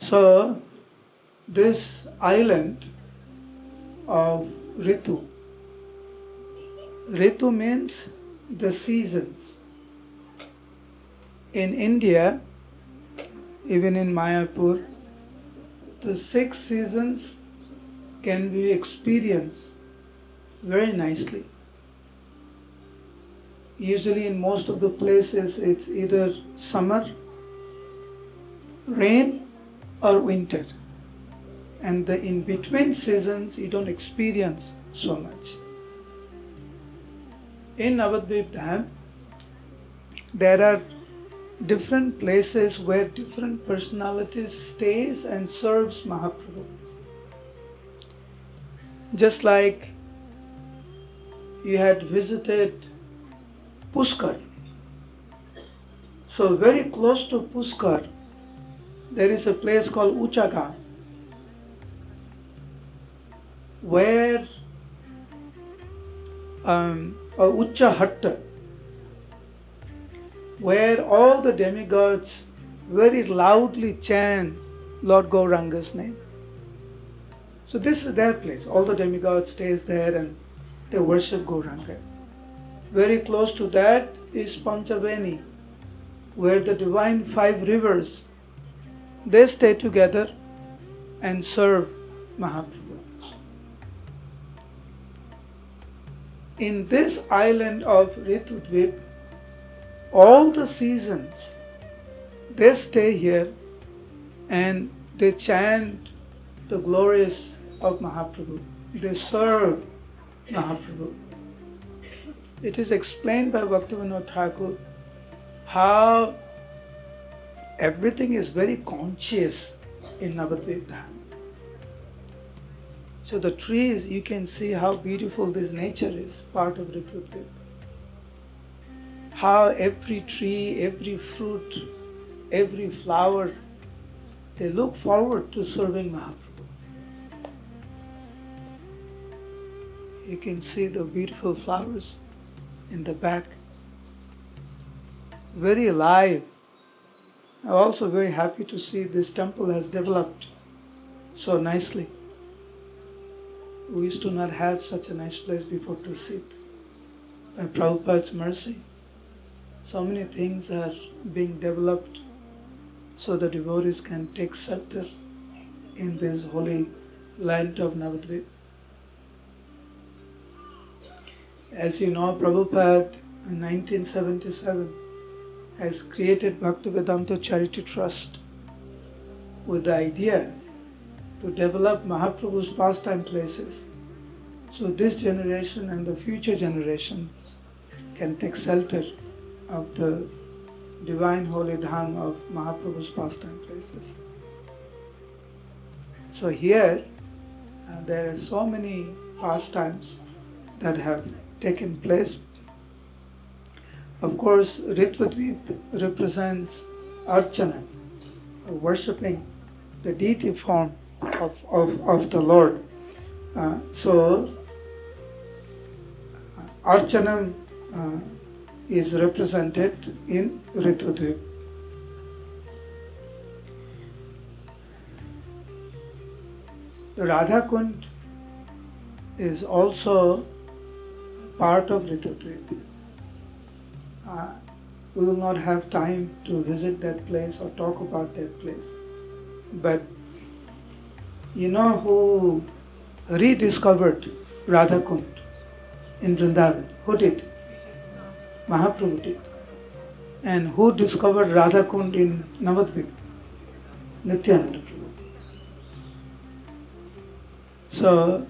So this island of Ritu, Ritu means the seasons. In India, even in Mayapur, the 6 seasons can be experienced very nicely. Usually in most of the places it's either summer, rain or winter. And the in-between seasons you don't experience so much. In Navadvip Dham, there are different places where different personalities stays and serves Mahaprabhu. Just like you had visited Pushkar. So very close to Pushkar, there is a place called Uchaga, where or Ucha Hatta, where all the demigods very loudly chant Lord Gauranga's name. So this is their place. All the demigods stays there and they worship Gauranga. Very close to that is Panchaveni, where the divine 5 rivers, they stay together and serve Mahaprabhu. In this island of Ritu Dwip, all the seasons, they stay here and they chant the glories of Mahaprabhu. They serve Mahaprabhu. It is explained by Bhaktivinoda Thakur how everything is very conscious in Navadvip Dham. So the trees, you can see how beautiful this nature is, part of Ritu Dwip. How every tree, every fruit, every flower, they look forward to serving Mahaprabhu. You can see the beautiful flowers in the back. Very alive. I'm also very happy to see this temple has developed so nicely. We used to not have such a nice place before to sit. By Prabhupada's mercy, so many things are being developed so the devotees can take shelter in this holy land of Navadvip. As you know, Prabhupada in 1977 has created Bhaktivedanta Charity Trust with the idea to develop Mahaprabhu's pastime places so this generation and the future generations can take shelter of the divine holy dham of Mahaprabhu's pastime places. So here there are so many pastimes that have taken place. Of course, Ritu Dwip represents Archana, worshipping the deity form of the Lord. So Archanam is represented in Ritu Dwip. The Radha Kund is also part of Ritu Dwip. We will not have time to visit that place or talk about that place. But you know who rediscovered Radha Kund in Vrindavan? Who did? Mahaprabhu did. And who discovered Radha Kund in Navadvip? Nityananda Prabhu. So,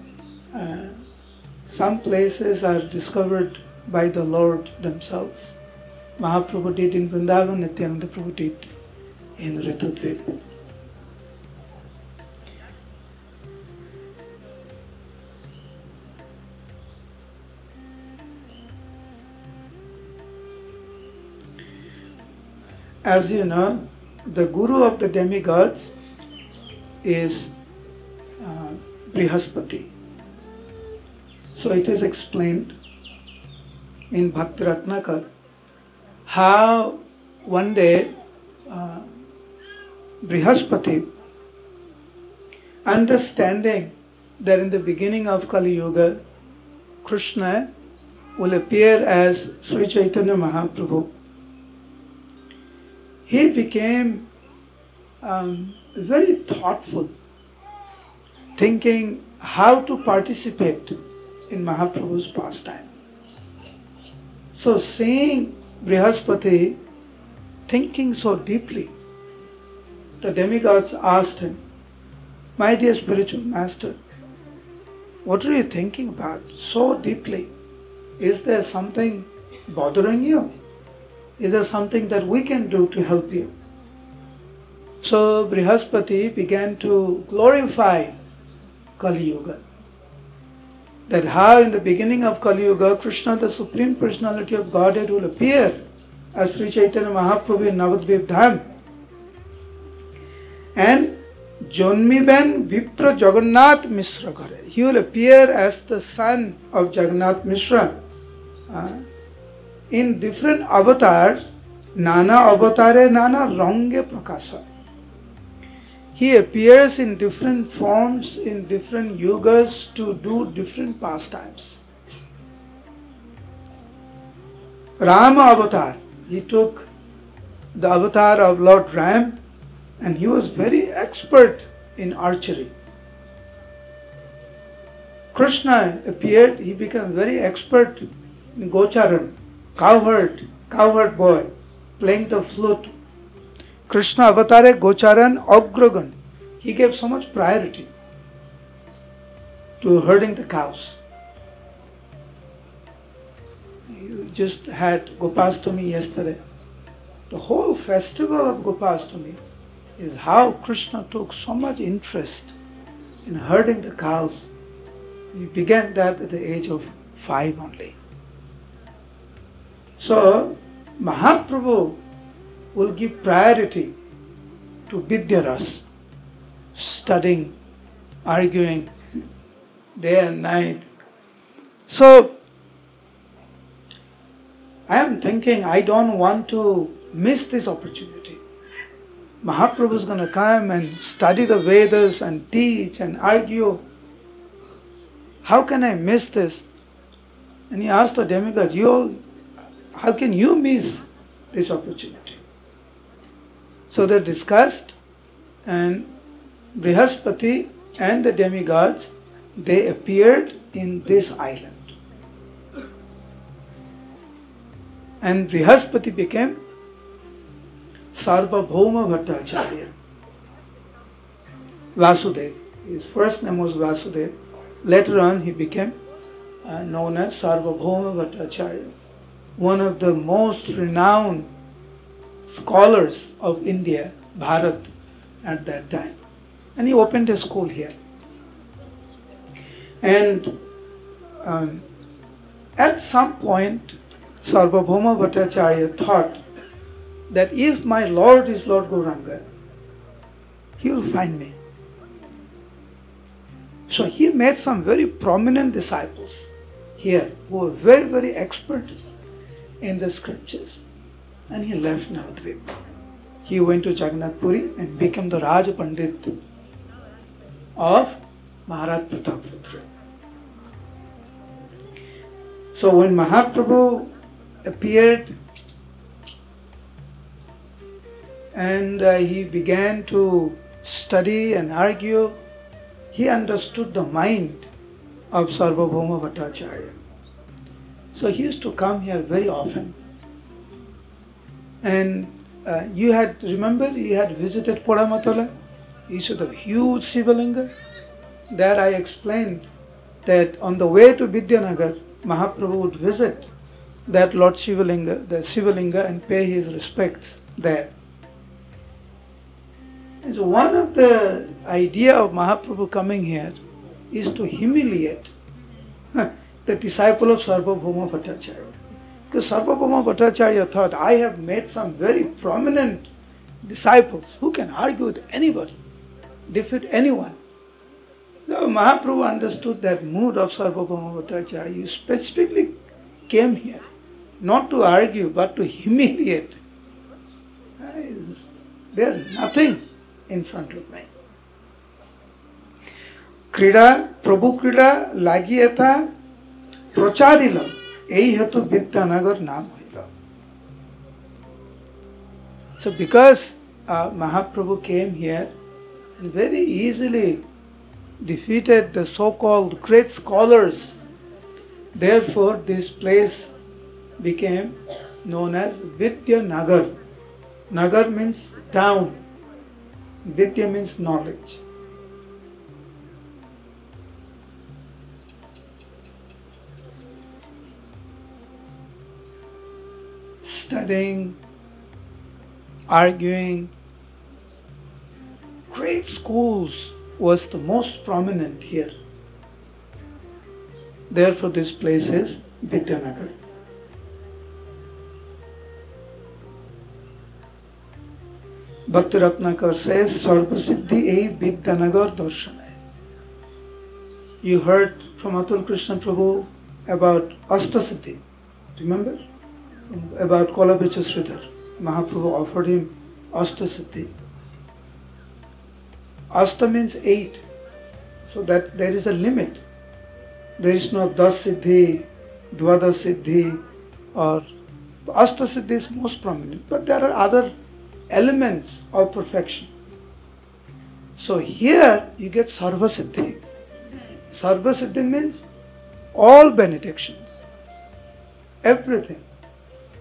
some places are discovered by the Lord themselves. Mahaprabhu did in Vrindavan, Nityananda Prabhu did in Ritu Dwip. As you know, the guru of the demigods is Brihaspati. So it is explained in Bhakti Ratnakar how one day Brihaspati understanding that in the beginning of Kali Yuga, Krishna will appear as Sri Chaitanya Mahaprabhu, he became very thoughtful, thinking how to participate in Mahaprabhu's pastime. So seeing Brihaspati thinking so deeply, the demigods asked him, "My dear spiritual master, what are you thinking about so deeply? Is there something bothering you? Is there something that we can do to help you?" So Brihaspati began to glorify Kali Yuga. That how in the beginning of Kali Yuga, Krishna, the Supreme Personality of Godhead, will appear as Sri Chaitanya Mahaprabhu in Navadvip Dham. And Jonmiben Vipra Jagannath Mishra Ghare. He will appear as the son of Jagannath Mishra. In different avatars, Nana avatare Nana Range Prakasa. He appears in different forms, in different yugas to do different pastimes. Rama avatar, he took the avatar of Lord Ram, and he was very expert in archery. Krishna appeared, he became very expert in Gocharan, cowherd boy, playing the flute. Krishna avatare Gocharan Agragan. He gave so much priority to herding the cows. You just had Gopastami yesterday. The whole festival of Gopastami is how Krishna took so much interest in herding the cows. He began that at the age of 5 only. So, Mahaprabhu will give priority to Vidyaras, studying, arguing day and night. So, I am thinking I don't want to miss this opportunity. Mahaprabhu is going to come and study the Vedas and teach and argue. How can I miss this? And he asked the demigods, how can you miss this opportunity? So they discussed, and Brihaspati and the demigods, they appeared in this island. And Brihaspati became Sarvabhauma Bhattacharya. Vasudev. His first name was Vasudev. Later on he became known as Sarvabhauma Bhattacharya, one of the most renowned scholars of India, Bharat, at that time. And he opened a school here. And at some point, Sarvabhauma Bhattacharya thought that if my Lord is Lord Gauranga, he will find me. So he made some very prominent disciples here who were very, very expert in the scriptures. And he left Navadvip. He went to Jagannath Puri and became the Raj Pandit of Maharaj Pratapputra. So when Mahaprabhu appeared and he began to study and argue, he understood the mind of Sarvabhauma Bhattacharya. So he used to come here very often. And remember you had visited Podamatala? You saw the huge Sivalinga. There I explained that on the way to Vidyanagar, Mahaprabhu would visit that Lord Shivalinga, the Sivalinga, and pay his respects there. And so one of the idea of Mahaprabhu coming here is to humiliate the disciple of Sarvabhauma Bhattacharya. Because Sarvabhauma Bhattacharya thought, I have made some very prominent disciples who can argue with anybody, defeat anyone. So Mahaprabhu understood that mood of Sarvabhauma Bhattacharya. He specifically came here, not to argue, but to humiliate. There is nothing in front of me. क्रीड़ा प्रभु क्रीड़ा लागी एता प्रचारिल एई हेतु विद्यानगर नाम होइल. So because Mahaprabhu came here and very easily defeated the so-called great scholars, therefore this place became known as Vidyanagar. Nagar means town. Vidya means knowledge. Studying, arguing, great schools was the most prominent here. Therefore this place is Vidyanagar. Bhakti Ratnakar says, Sarvasiddhi ei Vidyanagar darshana. You heard from Atul Krishna Prabhu about Astasiddhi. Remember? About Kolabicha Sridhar. Mahaprabhu offered him Astasiddhi. Asta means 8. So that there is a limit. There is no Das Siddhi, Dvada Siddhi, or Asta Siddhi is most prominent. But there are other elements of perfection. So here you get Sarva Siddhi. Sarva Siddhi means all benedictions, everything.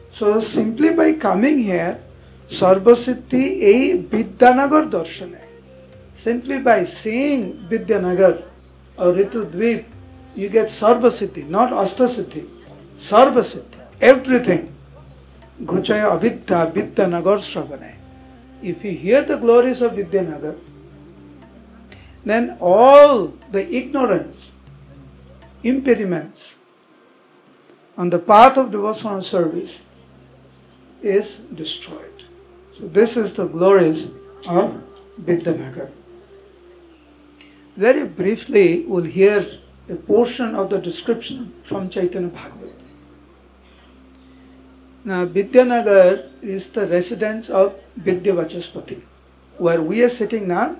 So simply by coming here, Sarva Siddhi ei Vidyanagar darshana. Simply by seeing Vidyanagar or Ritu Dwip, you get Sarva Siddhi, not Asta Siddhi. Sarva Siddhi, everything. Guchaya Avidya Vidyanagar Shravane. If you hear the glories of Vidyanagar, then all the ignorance, impediments on the path of devotional service is destroyed. So this is the glories of Vidyanagar. Very briefly, we'll hear a portion of the description from Chaitanya Bhagavat. Now, Vidyanagar is the residence of Vidyavachaspati. Where we are sitting now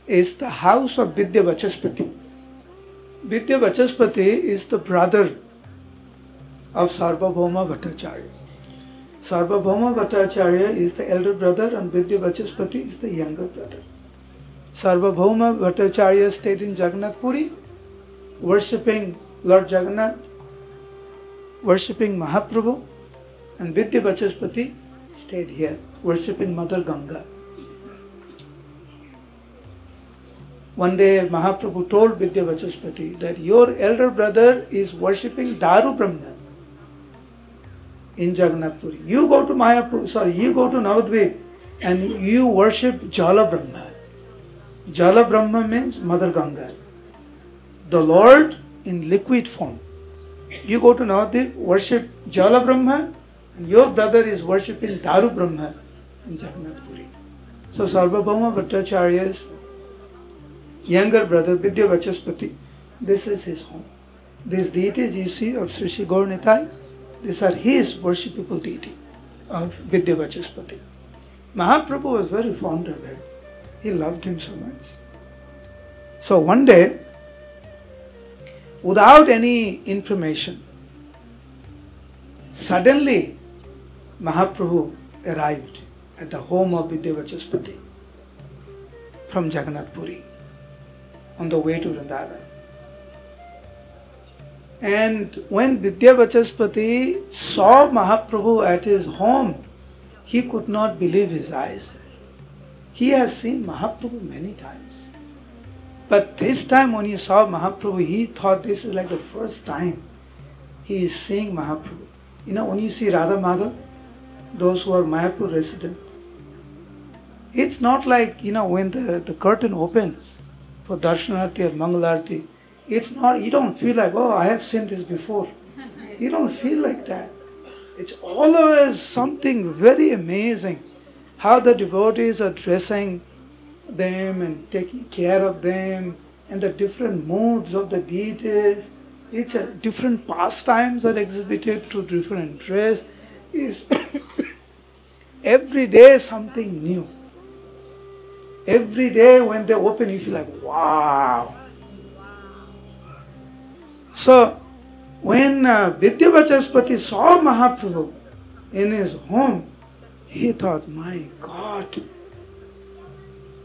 is the house of Vidyavachaspati. Vidyavachaspati is the brother of Sarvabhauma Bhattacharya. Sarvabhauma Bhattacharya is the elder brother and Vidyavachaspati is the younger brother. Sarvabhauma Bhattacharya stayed in Jagannath Puri, worshipping Lord Jagannath, worshipping Mahaprabhu, and Vidyavachaspati stayed here, worshipping Mother Ganga. One day Mahaprabhu told Vidyavachaspati that your elder brother is worshipping Daru Brahma in Jagannath Puri. You go to you go to Navadvip and you worship Jala Brahma. Jala Brahma means Mother Ganga, the Lord in liquid form. You go to Navadvip, worship Jala Brahma, and your brother is worshipping Daru Brahma in Jagannath Puri. So Sarvabhauma Bhattacharya's younger brother Vidyavachaspati, this is his home. These deities you see of Sri Sri Gaur Nitai, these are his worshipable deity of Vidyavachaspati. Mahaprabhu was very fond of him. He loved him so much. So one day, without any information, suddenly Mahaprabhu arrived at the home of Vidyavachaspati from Jagannath Puri on the way to Vrindavan. And when Vidyavachaspati saw Mahaprabhu at his home, he could not believe his eyes. He has seen Mahaprabhu many times. But this time when he saw Mahaprabhu, he thought this is like the first time he is seeing Mahaprabhu. You know, when you see Radha Madhav, those who are Mayapur resident, it's not like, you know, when the curtain opens for Darshanarti or Mangalarti, it's not, you don't feel like, oh, I have seen this before. You don't feel like that. It's always something very amazing how the devotees are dressing them and taking care of them and the different moods of the deities. It's different pastimes are exhibited through different dress. Is every day something new. Every day when they open, you feel like, wow, So, when Vidyavachaspati saw Mahaprabhu in his home, he thought, my God.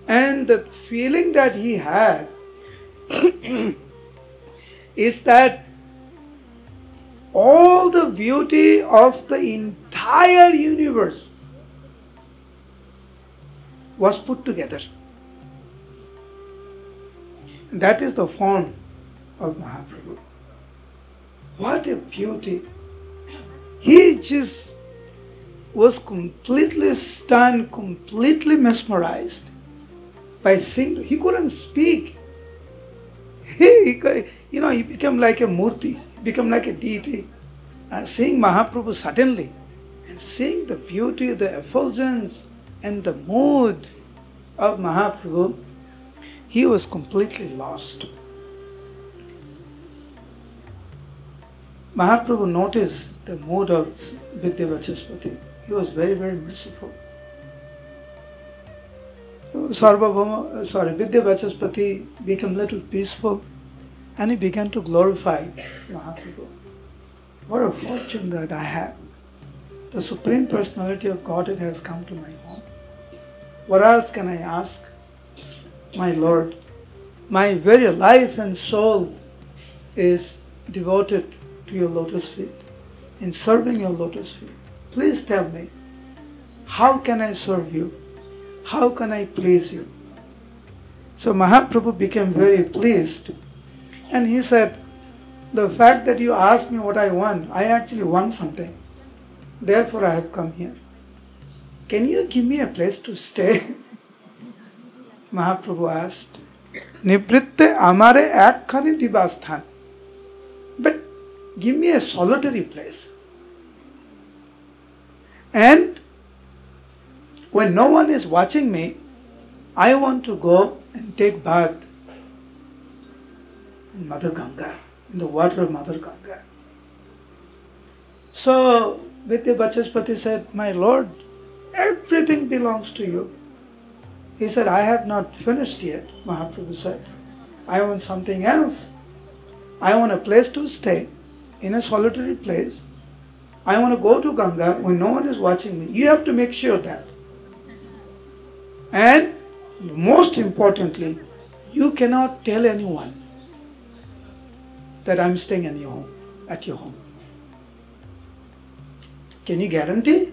And the feeling that he had is that all the beauty of the entire universe was put together. And that is the form of Mahaprabhu. What a beauty. He just was completely stunned, completely mesmerized by seeing. He couldn't speak. He became like a murti, became like a deity. Seeing Mahaprabhu suddenly, and seeing the beauty, the effulgence, and the mood of Mahaprabhu, he was completely lost. Mahaprabhu noticed the mood of Vidyavachaspati. He was very, very merciful. Vidyavachaspati became a little peaceful and he began to glorify Mahaprabhu. What a fortune that I have. The Supreme Personality of Godhead has come to my home. What else can I ask? My Lord, my very life and soul is devoted to your lotus feet, in serving your lotus feet. Please tell me, how can I serve you? How can I please you? So Mahaprabhu became very pleased and he said, the fact that you asked me what I want, I actually want something. Therefore I have come here. Can you give me a place to stay? Mahaprabhu asked, Nibritte amare ekkhani dibasthan. But give me a solitary place. And when no one is watching me, I want to go and take bath in Mother Ganga, in the water of Mother Ganga. So Vidyavachaspati said, my Lord, everything belongs to you. He said, I have not finished yet. Mahaprabhu said, I want something else. I want a place to stay, in a solitary place. I want to go to Ganga when no one is watching me. You have to make sure that. And most importantly, you cannot tell anyone that I'm staying in your home, at your home. Can you guarantee?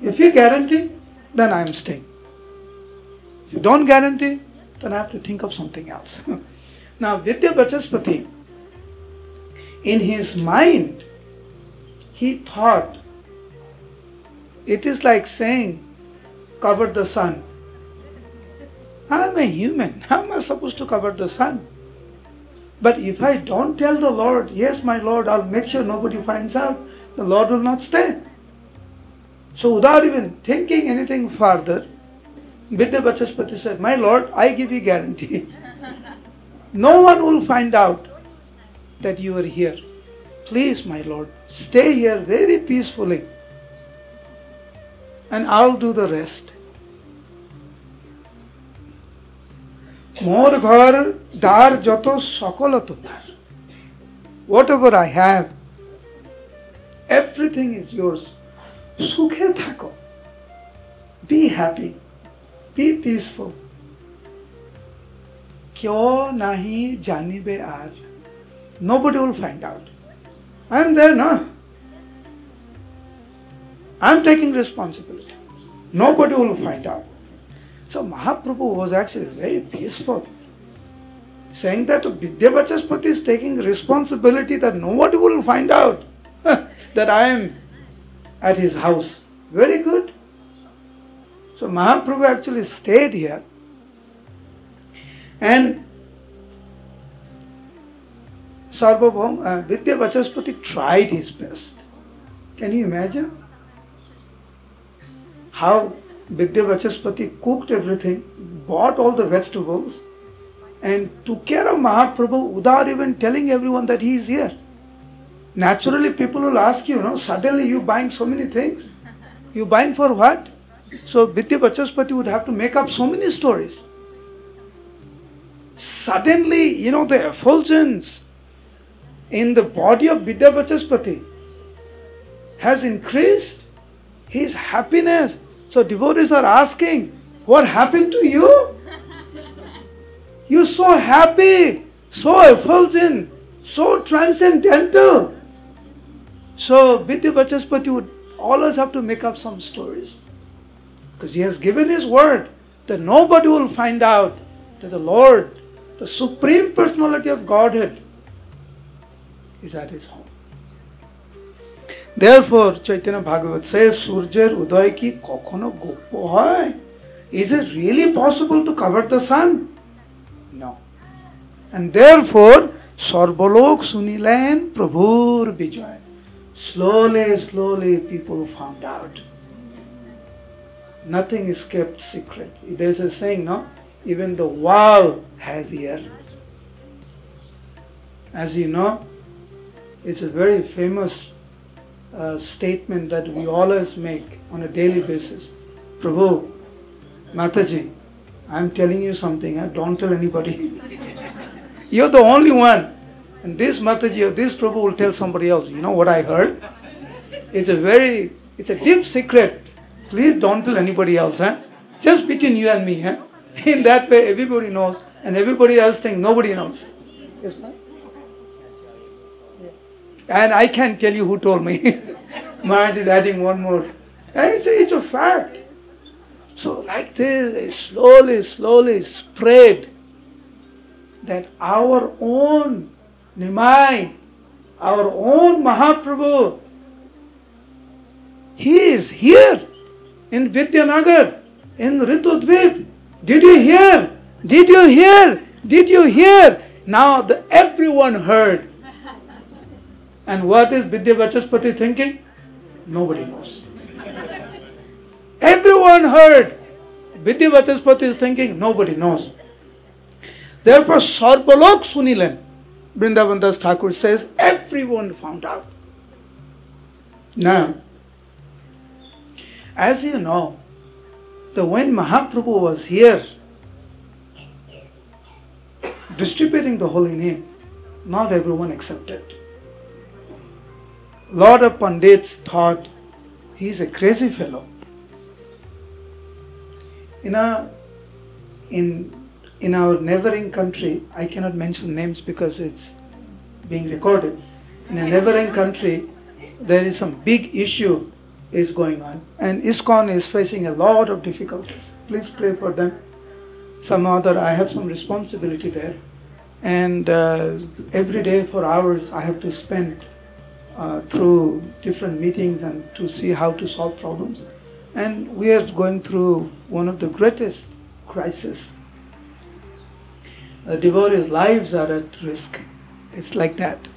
If you guarantee, then I'm staying. If you don't guarantee, then I have to think of something else. Now, Vidyavachaspati, in his mind, he thought, it is like saying, cover the sun. I'm a human. How am I supposed to cover the sun? But if I don't tell the Lord, yes, my Lord, I'll make sure nobody finds out, the Lord will not stay. So without even thinking anything further, Vidyavachaspati said, my Lord, I give you guarantee. No one will find out that you are here. Please, my Lord, stay here very peacefully and I'll do the rest. Mor ghar dar joto sakala tomar. Whatever I have, everything is yours. Sukhe thako. Be happy. Be peaceful. Kyo nahi janibe aaj. Nobody will find out. I am there now. I am taking responsibility. Nobody will find out. So Mahaprabhu was actually very peaceful, saying that Vidyavachaspati is taking responsibility that nobody will find out that I am at his house. Very good. So Mahaprabhu actually stayed here and Vidyavachaspati tried his best. Can you imagine how Vidyavachaspati cooked everything, bought all the vegetables and took care of Mahaprabhu without even telling everyone that he is here? Naturally people will ask you, suddenly you buying so many things. You buying for what? So Vidyavachaspati would have to make up so many stories. Suddenly, the effulgence in the body of Vidyavachaspati has increased. His happiness. So devotees are asking, what happened to you? You're so happy, so effulgent, so transcendental. So Vidyavachaspati would always have to make up some stories. Because he has given his word that nobody will find out that the Lord, the Supreme Personality of Godhead, is at his home. Therefore, Chaitanya Bhagavat says, Surjer Uday ki kokhono goppo hoy. Is it really possible to cover the sun? No. And therefore, Sarvalok Sunilen Prabhur Vijay. Slowly, slowly people found out. Nothing is kept secret. There's a saying, no? Even the wall has ear. As you know, it's a very famous statement that we always make on a daily basis. Prabhu, Mataji, I'm telling you something, don't tell anybody. You're the only one. And this Mataji or this Prabhu will tell somebody else. You know what I heard? It's a deep secret. Please don't tell anybody else. Just between you and me. In that way, everybody knows. And everybody else thinks nobody knows. Yes, ma'am? And I can't tell you who told me. Maharaj is adding one more. It's a fact. So like this, it slowly spread that our own Nimai, our own Mahaprabhu, he is here in Vidyanagar, in Ritu Dwip. Did you hear? Did you hear? Did you hear? Now everyone heard. And what is Vidyavachaspati thinking? Nobody knows. Everyone heard. Vidyavachaspati is thinking, nobody knows. Therefore, Sarvalok Sunilan, Vrindavan Das Thakur says, everyone found out. Now, as you know, that when Mahaprabhu was here, distributing the holy name, not everyone accepted. A lot of Pandits thought he's a crazy fellow. In our neighboring country, I cannot mention names because it's being recorded. In a neighboring country, there is some big issue is going on, and ISKCON is facing a lot of difficulties. Please pray for them. I have some responsibility there, and every day for hours I have to spend through different meetings and to see how to solve problems. And we are going through one of the greatest crises. The devotees' lives are at risk. It's like that.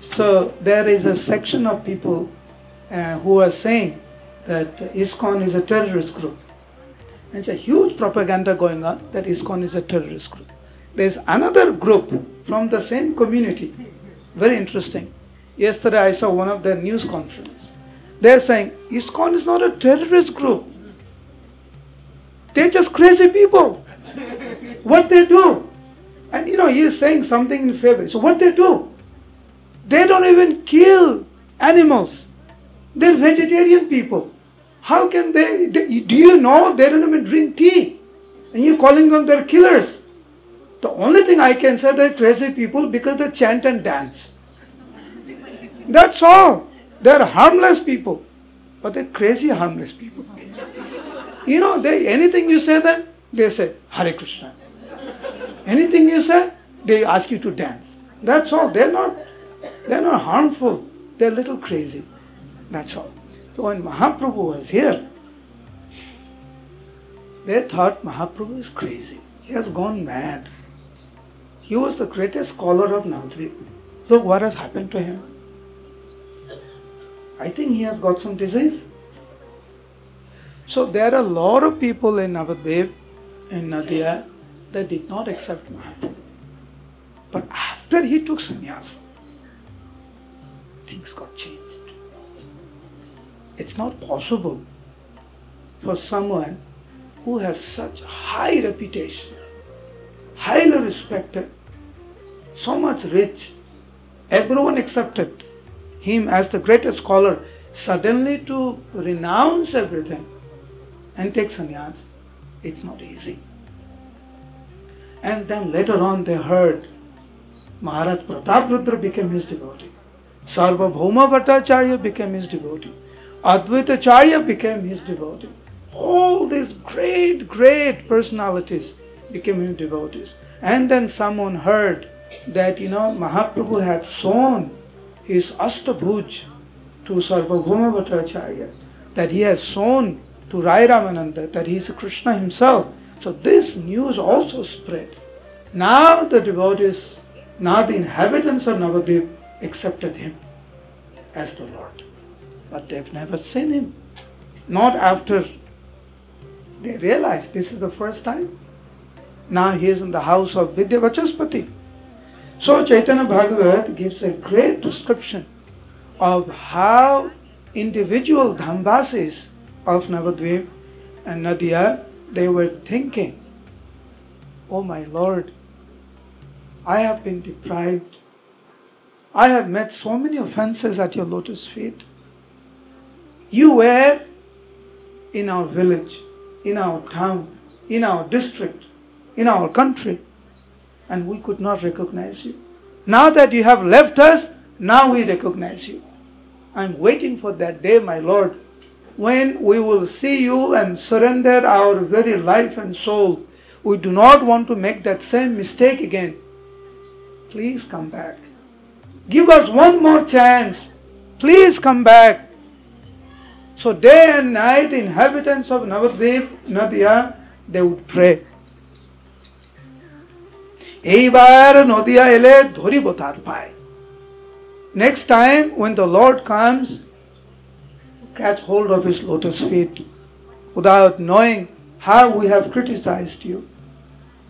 So there is a section of people who are saying that ISKCON is a terrorist group. And it's a huge propaganda going on that ISKCON is a terrorist group. There's another group from the same community. Very interesting. Yesterday I saw one of their news conference. They're saying ISKCON is not a terrorist group. They're just crazy people. What they do? And he is saying something in favor. So what they do? They don't even kill animals. They're vegetarian people. How can they do you know they don't even drink tea? And you're calling them their killers. The only thing I can say, they're crazy people because they chant and dance. That's all. They're harmless people. But they're crazy harmless people. Anything you say them, they say, Hare Krishna. Anything you say, they ask you to dance. That's all. They're not harmful. They're a little crazy. That's all. So when Mahaprabhu was here, they thought Mahaprabhu is crazy. He has gone mad. He was the greatest scholar of Navadvip. Look what has happened to him. I think he has got some disease. So there are a lot of people in Navadvip, in NADIA, that did not accept Mahaprabhu. But after he took sannyas, things got changed. It's not possible for someone who has such high reputation, highly respected, so much rich, Everyone accepted him as the greatest scholar. Suddenly to renounce everything and take sannyas, it's not easy. And then later on they heard Maharaj Prataprudra became his devotee. Sarvabhauma Bhattacharya became his devotee. Advaitacharya became his devotee. All these great, great personalities became his devotees. And then someone heard that, Mahaprabhu had shown his Ashtabhuj to Sarvabhauma Bhattacharya, that he has shown to Rai Ramananda that he is Krishna himself. So this news also spread. Now the devotees, now the inhabitants of Navadvip accepted him as the Lord. But they've never seen him. Not after they realized this is the first time. Now he is in the house of Vidyavachaspati. So Chaitanya Bhagavat gives a great description of how individual Dhambasis of Navadvip and Nadia, they were thinking, oh my Lord, I have been deprived. I have met so many offenses at your lotus feet. You were in our village, in our town, in our district, in our country, and we could not recognize you. Now that you have left us, now we recognize you. I'm waiting for that day, my Lord, when we will see you and surrender our very life and soul. We do not want to make that same mistake again. Please come back. Give us one more chance. Please come back. So day and night, the inhabitants of Navadvip, Nadia, they would pray. Eibar Nadia ele dhori botar pai. Next time when the Lord comes, catch hold of his lotus feet without knowing how we have criticized you.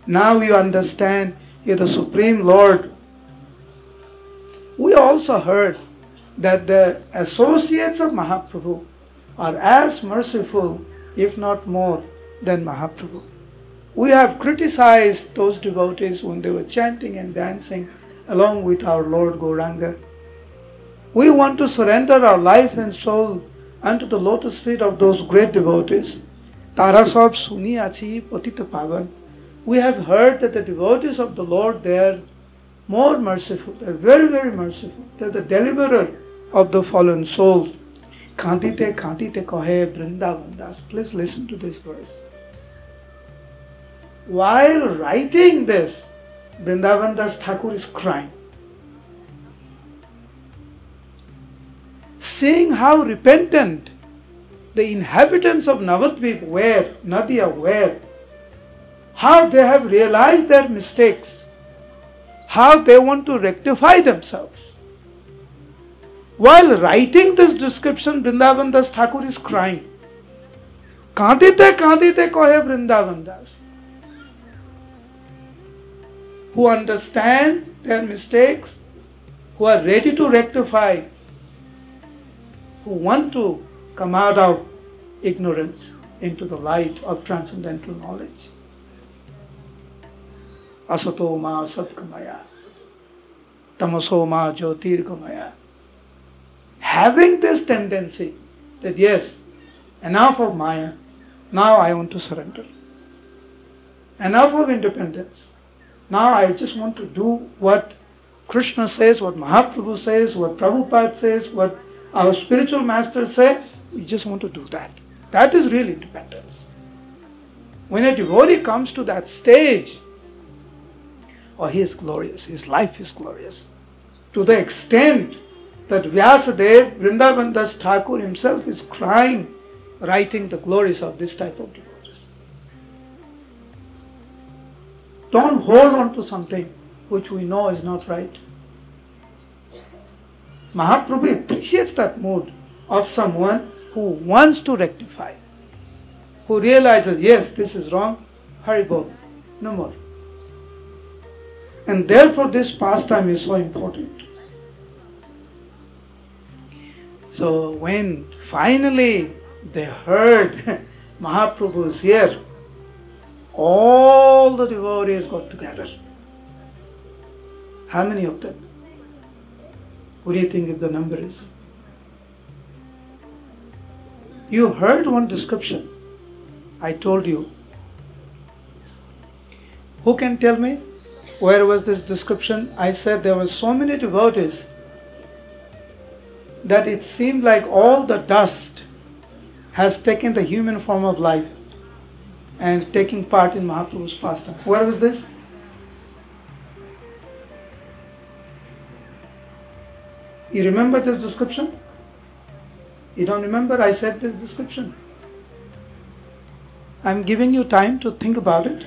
Now you understand you're the Supreme Lord. We also heard that the associates of Mahaprabhu are as merciful, if not more, than Mahaprabhu. We have criticized those devotees when they were chanting and dancing along with our Lord Gauranga. We want to surrender our life and soul unto the lotus feet of those great devotees. Tara sab suni achi patita pavan. We have heard that the devotees of the Lord, they are more merciful. They are very, very merciful. They are the deliverer of the fallen souls. Kantite kantite kohe Vrindavan Das. Please listen to this verse. While writing this, Vrindavan Das Thakur is crying. Seeing how repentant the inhabitants of Navadvip were, Nadia were, how they have realized their mistakes, how they want to rectify themselves. While writing this description, Vrindavan Das Thakur is crying. Kandite kandite kohe Vrindavan Das. Who understands their mistakes, who are ready to rectify, who want to come out of ignorance into the light of transcendental knowledge. Asato ma satkamaya, tamaso ma jyotirgamaya. Having this tendency that yes, enough of Maya, now I want to surrender. Enough of independence. Now I just want to do what Krishna says, what Mahaprabhu says, what Prabhupada says, what our spiritual masters say. We just want to do that. That is real independence. When a devotee comes to that stage, oh, he is glorious, his life is glorious. To the extent that Vyasadeva, Vrindavan Das Thakur himself is crying, writing the glories of this type of devotees. Don't hold on to something which we know is not right. Mahaprabhu appreciates that mood of someone who wants to rectify, who realizes, yes, this is wrong, Hare Bol, no more. And therefore this pastime is so important. So when finally they heard Mahaprabhu is here, all the devotees got together. How many of them? What do you think if the number is? You heard one description. I told you. Who can tell me where was this description? I said there were so many devotees that it seemed like all the dust has taken the human form of life and taking part in Mahaprabhu's pastime. Where was this? You remember this description? You don't remember? I said this description. I'm giving you time to think about it.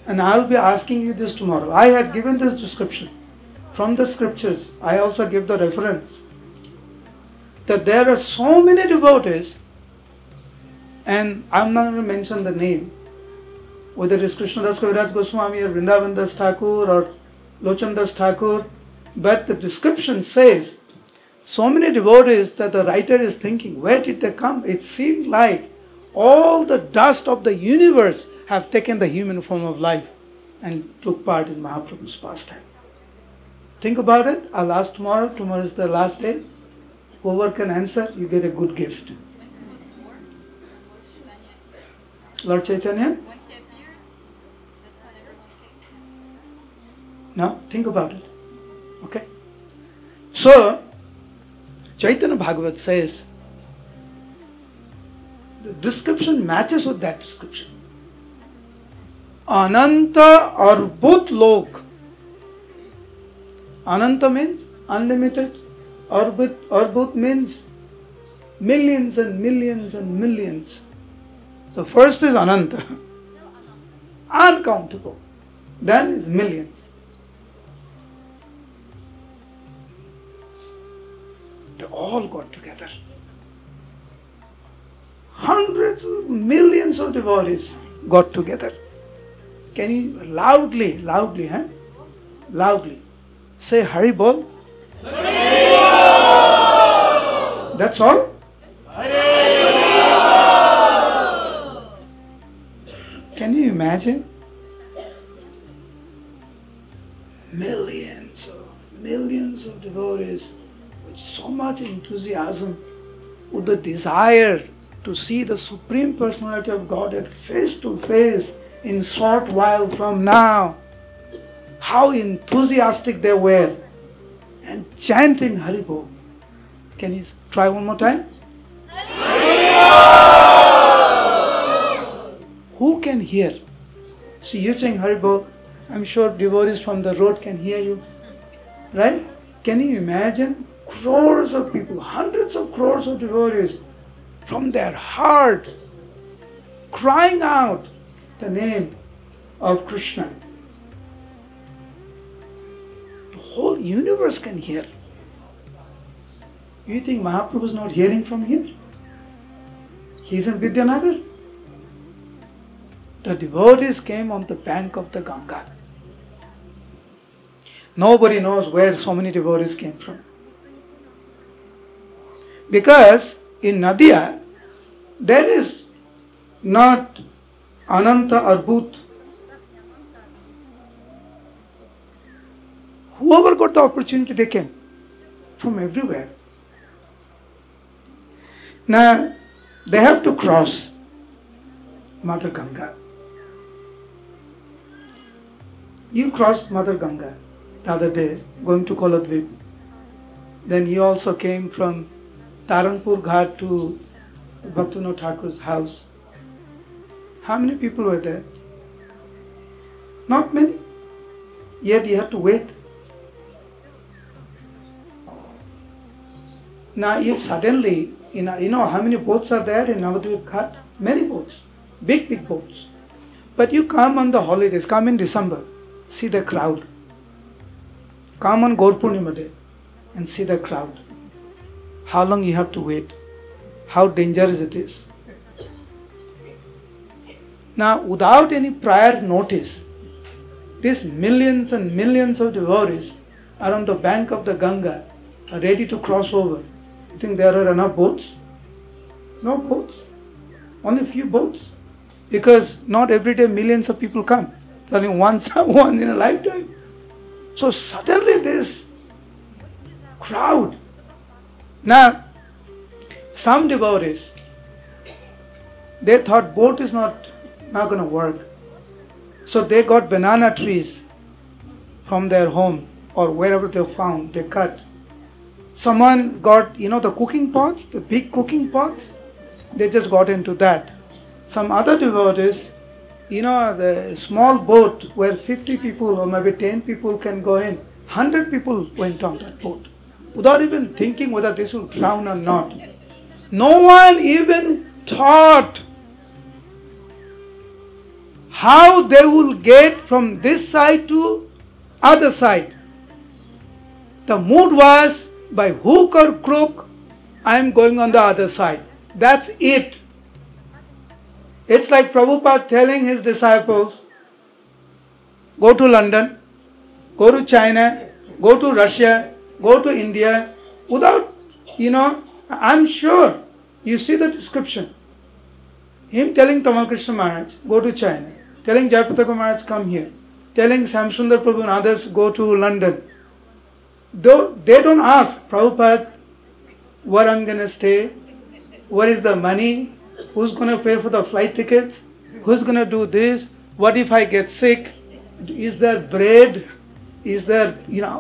And I'll be asking you this tomorrow. I had given this description from the scriptures. I also give the reference. That there are so many devotees, and I'm not going to mention the name, whether it is Krishna Das Kaviraj Goswami or Vrindavan Das Thakur or Lochan Das Thakur, but the description says, so many devotees that the writer is thinking, where did they come? It seemed like all the dust of the universe have taken the human form of life and took part in Mahaprabhu's pastime. Think about it. I'll ask tomorrow. Tomorrow is the last day. Whoever can answer, you get a good gift. Lord Chaitanya? Now, think about it. Okay? So, Chaitanya Bhagavat says, the description matches with that description. Ananta Arbut Lok. Ananta means unlimited. Arbut means millions and millions and millions. So first is Ananta, uncountable. Then is millions. They all got together. Hundreds of millions of devotees got together. Can you loudly, say Hari Bol? That's all? Can you imagine? Millions of devotees with so much enthusiasm, with the desire to see the Supreme Personality of Godhead face to face in short while from now. How enthusiastic they were and chanting Hari Bol. Can you try one more time? Who can hear? See, you're saying Hari Bol. I'm sure devotees from the road can hear you. Right? Can you imagine? Crores of people, hundreds of crores of devotees from their heart crying out the name of Krishna. The whole universe can hear. You think Mahaprabhu is not hearing from here? He's in Vidyanagar. The devotees came on the bank of the Ganga. Nobody knows where so many devotees came from. Because in Nadia, there is not Ananta Arbut. Whoever got the opportunity, they came from everywhere. Now, they have to cross Mother Ganga. You crossed Mother Ganga the other day, going to Koladvip. Then you also came from Taranpur Ghat to Bhaktivinoda Thakur's house. How many people were there? Not many. Yet you have to wait. Now if suddenly, you know how many boats are there in Navadvip Ghat? Many boats. Big boats. But you come on the holidays, come in December, see the crowd. Come on Gaur Purnima Day and see the crowd. How long you have to wait? How dangerous it is. Now, without any prior notice, these millions and millions of devotees are on the bank of the Ganga, are ready to cross over. You think there are enough boats? No boats. Only few boats. Because not every day millions of people come. It's only once in a lifetime. So suddenly this crowd. Now, some devotees, they thought boat is not going to work. So they got banana trees from their home or wherever they found, they cut. Someone got, the cooking pots, the big cooking pots, they just got into that. Some other devotees, the small boat where 50 people or maybe 10 people can go in, 100 people went on that boat without even thinking whether this will drown or not. No one even thought how they will get from this side to other side. The mood was, by hook or crook, I am going on the other side. That's it. It's like Prabhupada telling his disciples, go to London, go to China, go to Russia, go to India, without, I'm sure, you see the description. Him telling Tamal Krishna Maharaj, go to China, telling Jayapataka Maharaj, come here, telling Samsundar Prabhu and others, go to London. Though they don't ask, Prabhupada, where I'm going to stay, where is the money, who's going to pay for the flight tickets, who's going to do this, what if I get sick, is there bread, is there,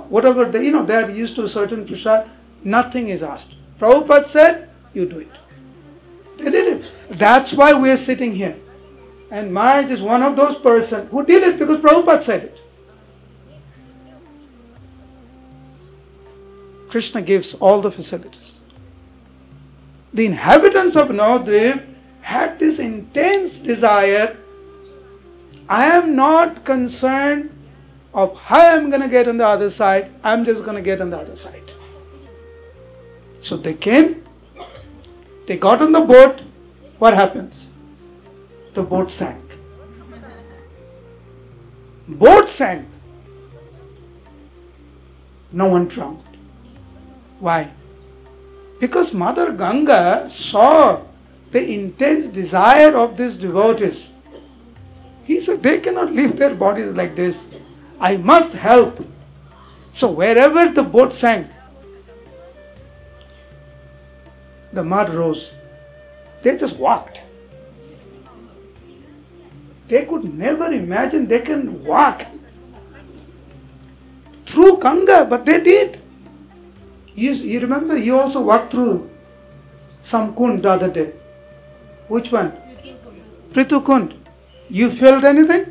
whatever, they are used to a certain prasad, nothing is asked. Prabhupada said, you do it. They did it. That's why we are sitting here. And Maharaj is one of those persons who did it because Prabhupada said it. Krishna gives all the facilities. The inhabitants of Naru Dwip had this intense desire. I am not concerned of how I am going to get on the other side. I am just going to get on the other side. So they came. They got on the boat. What happens? The boat sank. Boat sank. No one drowned. Why? Because Mother Ganga saw the intense desire of these devotees. He said, they cannot leave their bodies like this. I must help. So wherever the boat sank, the mud rose. They just walked. They could never imagine they can walk through Ganga, but they did. You remember, you also walked through some kund the other day. Which one? Ritu Kund. You felt anything?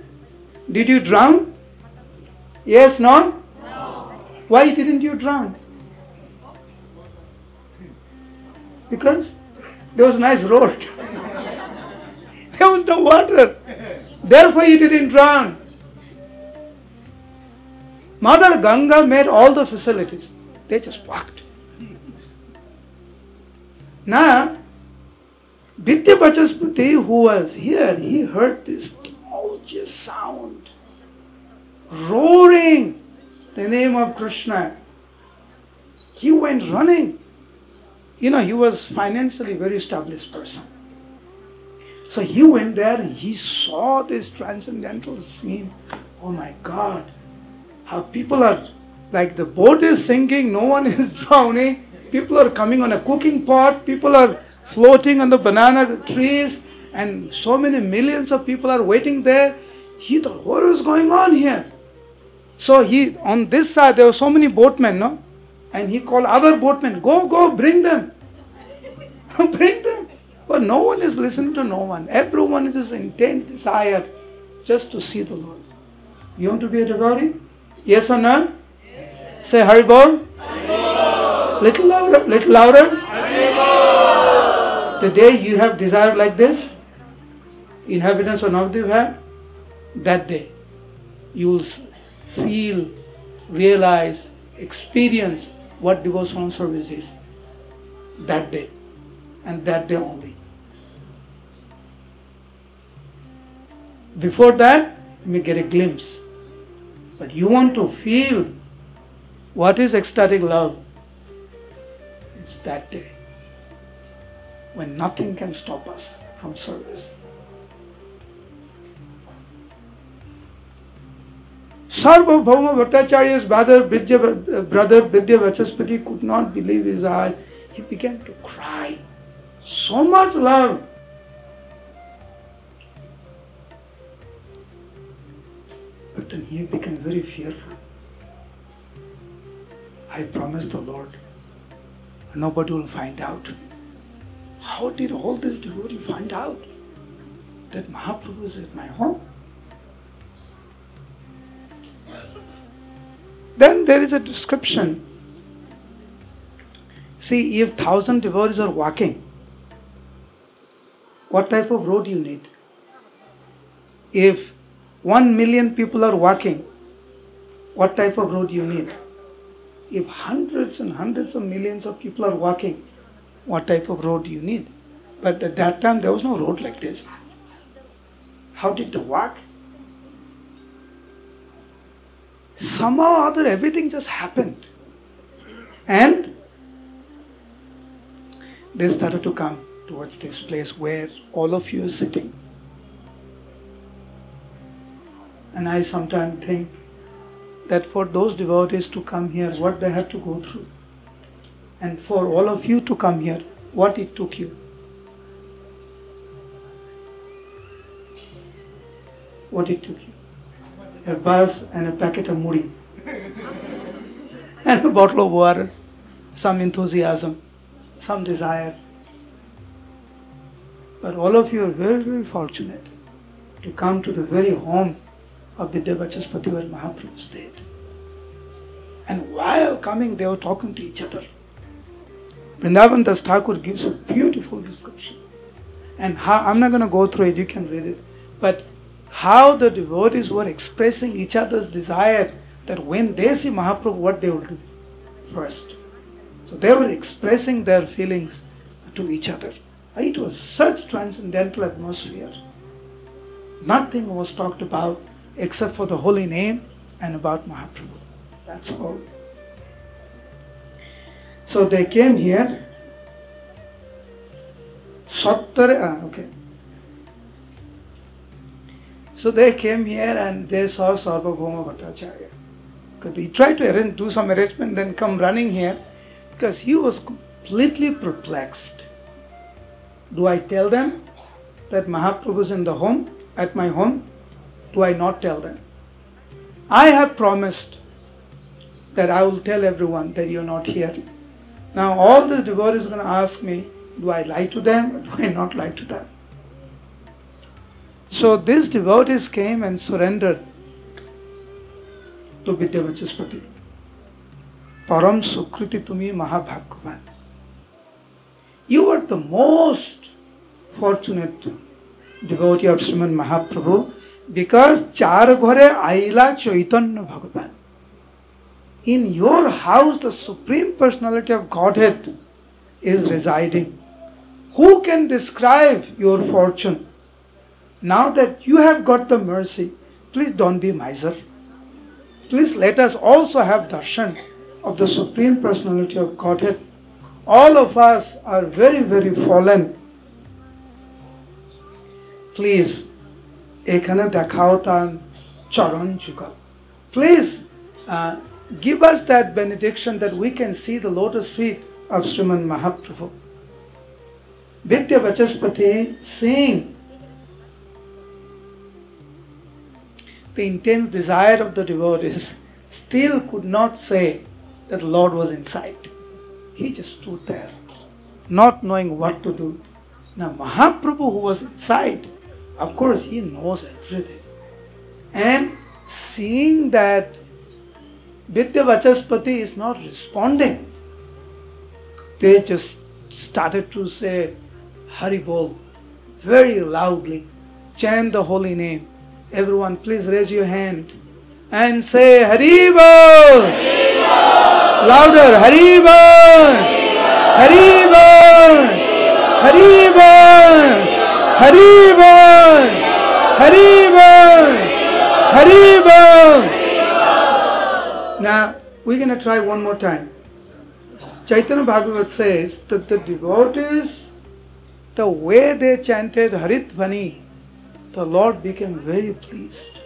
Did you drown? Yes, no? No. Why didn't you drown? Because there was a nice road. There was no water. Therefore you didn't drown. Mother Ganga made all the facilities. They just walked. Now, Vidya Vachaspati, who was here, he heard this tumultuous sound, roaring the name of Krishna. He went running. He was financially very established person. So he went there and he saw this transcendental scene. Oh my God, how people are, like the boat is sinking, no one is drowning. People are coming on a cooking pot, people are floating on the banana trees, and so many millions of people are waiting there. He thought, what is going on here? So on this side, there were so many boatmen, no? And he called other boatmen, go, bring them. Bring them. But no one is listening to no one. Everyone is this intense desire just to see the Lord. You want to be a devotee? Yes or no? Yes. Say Hare Bol. Little louder, little louder. The day you have desire like this, inhabitants of Naru Dwip have, that day you will feel, realize, experience what devotional service is. That day. And that day only. Before that, you may get a glimpse. But you want to feel what is ecstatic love. It's that day when nothing can stop us from service. Sarvabhauma Bhattacharya's brother Vidya Vachaspati could not believe his eyes. He began to cry. So much love. But then he became very fearful. I promised the Lord, nobody will find out. How did all this devotee find out that Mahaprabhu is at my home? Then there is a description. See, if 1,000 devotees are walking, what type of road you need? If 1 million people are walking, what type of road you need? If hundreds and hundreds of millions of people are walking, what type of road you need? But at that time there was no road like this. How did they walk? Somehow or other everything just happened. And they started to come towards this place where all of you are sitting. And I sometimes think that for those devotees to come here, what they had to go through. And for all of you to come here, what it took you. What it took you. A bus and a packet of mudi. And a bottle of water. Some enthusiasm. Some desire. But all of you are very, very fortunate to come to the very home of Vidya Vachaspati where Mahaprabhu stayed. And while coming, they were talking to each other. Vrindavan Das Thakur gives a beautiful description. And how, I'm not going to go through it, you can read it. But how the devotees were expressing each other's desire that when they see Mahaprabhu, what they will do first. So they were expressing their feelings to each other. It was such transcendental atmosphere. Nothing was talked about except for the holy name and about Mahaprabhu. That's all. So they came here. Okay. So they came here and they saw Sarvabhauma Bhattacharya. Because he tried to do some arrangement, then come running here because he was completely perplexed. Do I tell them that Mahaprabhu is in the home, at my home? Do I not tell them? I have promised that I will tell everyone that you are not here. Now all these devotees are going to ask me, do I lie to them or do I not lie to them? So these devotees came and surrendered to Vidya Vachaspati. Param Sukriti Tumi Mahabhagwan. You are the most fortunate devotee of Sriman Mahaprabhu because Char Ghore Aila Chaitanya Bhagavan. In your house, the Supreme Personality of Godhead is residing. Who can describe your fortune? Now that you have got the mercy, please don't be miser. Please let us also have darshan of the Supreme Personality of Godhead. All of us are very, very fallen. Please, ekhane dekhao tan charan jugal. Please give us that benediction that we can see the lotus feet of Sriman Mahaprabhu. Vidya Vachaspati, seeing the intense desire of the devotees, still could not say that the Lord was inside. He just stood there, not knowing what to do. Now Mahaprabhu, who was inside, of course he knows everything. And seeing that Vidya Vachaspati is not responding, they just started to say Hari Bol very loudly, chant the holy name. Everyone please raise your hand and say Hari Bol! Hari Bol! Louder, Hari Bol! Hari Bol! Hari Bol! Hari Bol! Hari Bol! Hari Bol! Now we're going to try one more time. Chaitanya Bhagavat says that the devotees, the way they chanted Haridvani, the Lord became very pleased.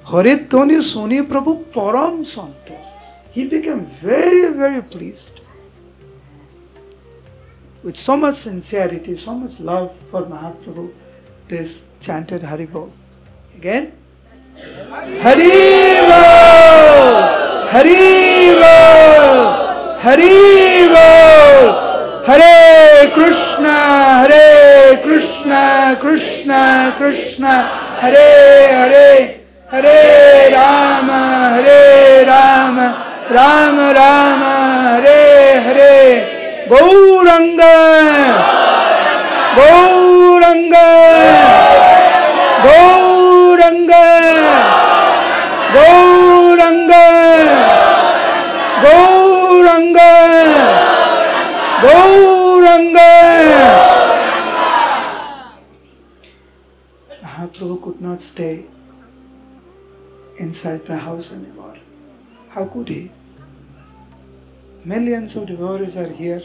Haridhwani Suni Prabhu Param Santosh. He became very, very pleased. With so much sincerity, so much love for Mahaprabhu, this chanted Haribol. Again. Haribol! Haribol! Haribol! Hare Krishna, Hare Krishna, Krishna Krishna, Hare Hare, Hare Rama, Hare Rama, Rama Rama, Hare Hare. Gauranga, Gauranga, Gauranga, Gauranga, Gauranga, Gauranga. Mahaprabhu could not stay inside the house anymore. How could he? Millions of devotees are here,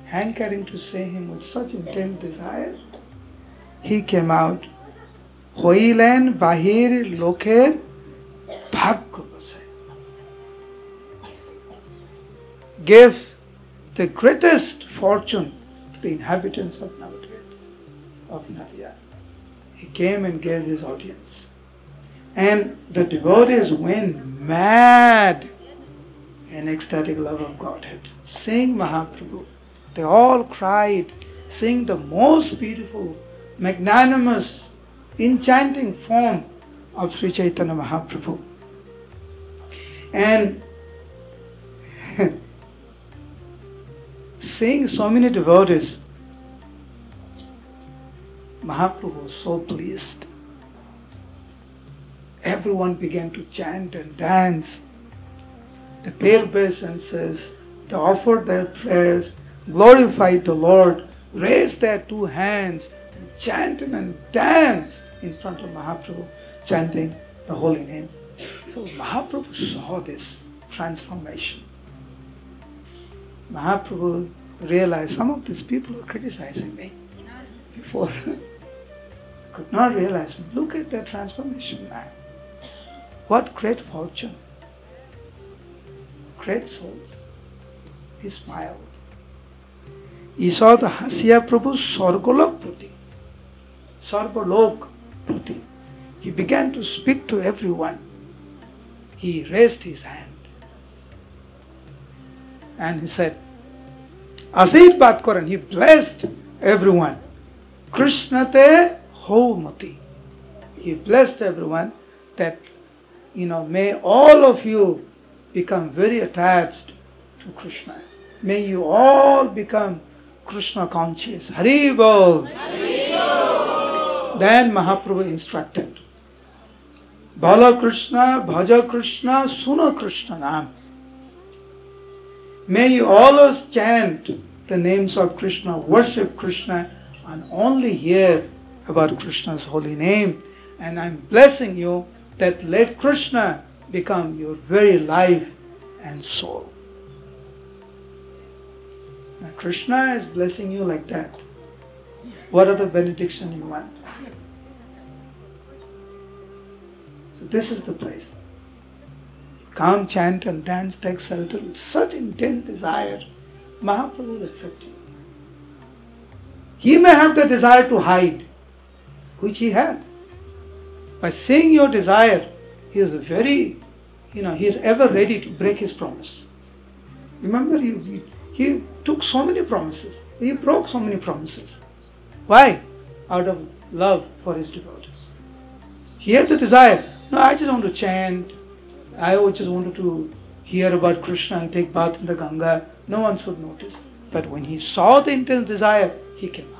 hankering to see him with such intense desire. He came out. Hoilen bahir loker bhagya basai. Gave the greatest fortune to the inhabitants of Navadvip, of Nadia. He came and gave his audience. And the devotees went mad in ecstatic love of Godhead. Seeing Mahaprabhu, they all cried, seeing the most beautiful, magnanimous, enchanting form of Sri Chaitanya Mahaprabhu. And seeing so many devotees, Mahaprabhu was so pleased. Everyone began to chant and dance. The pale obeisances, they offered their prayers, glorified the Lord, raised their two hands, and chanted and danced in front of Mahaprabhu, chanting the holy name. So Mahaprabhu saw this transformation. Mahaprabhu realized some of these people were criticizing me before. Could not realize, look at their transformation, man. What great fortune. Great souls. He smiled. He saw the Hasya Prabhu Sargolok Prati. Sargolok Prati. He began to speak to everyone. He raised his hand. And he said, Asirvad Koran. He blessed everyone. Krishna te Houmati. He blessed everyone that, may all of you become very attached to Krishna. May you all become Krishna conscious. Haribol. Then Mahaprabhu instructed, Bala Krishna, Bhaja Krishna, Suna Krishna naam. May you always chant the names of Krishna, worship Krishna, and only hear about Krishna's holy name. And I'm blessing you that let Krishna become your very life and soul. Now Krishna is blessing you like that. What other benediction you want? So this is the place. Come, chant and dance, take shelter with such intense desire. Mahaprabhu will accept you. He may have the desire to hide, which he had. By seeing your desire, he is very, he is ever ready to break his promise. Remember, he took so many promises. He broke so many promises. Why? Out of love for his devotees. He had the desire. No, I just want to chant. I just wanted to hear about Krishna and take bath in the Ganga. No one should notice. But when he saw the intense desire, he came out.